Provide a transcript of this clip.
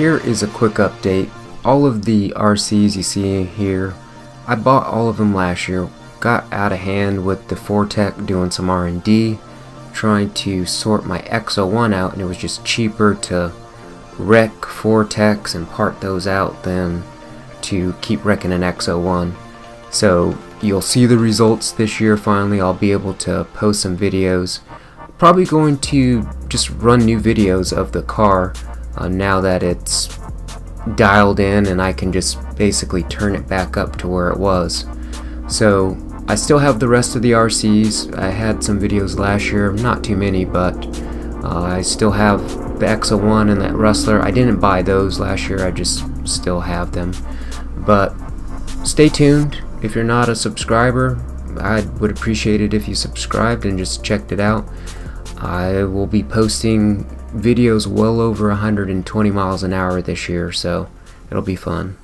here is a quick update. All of the RCs you see here, I bought all of them last year. Got out of hand with the Fortec doing some R&D, trying to sort my X01 out, and it was just cheaper to wreck Fortecs and part those out than to keep wrecking an X01. So you'll see the results this year. Finally, I'll be able to post some videos. Probably going to just run new videos of the car now that it's dialed in and I can just basically turn it back up to where it was. So I still have the rest of the RCs. I had some videos last year, not too many, but I still have the X01 and that Rustler. I didn't buy those last year, I just still have them. But stay tuned. If you're not a subscriber, I would appreciate it if you subscribed and just checked it out. I will be posting videos well over 120 miles an hour this year, so it'll be fun.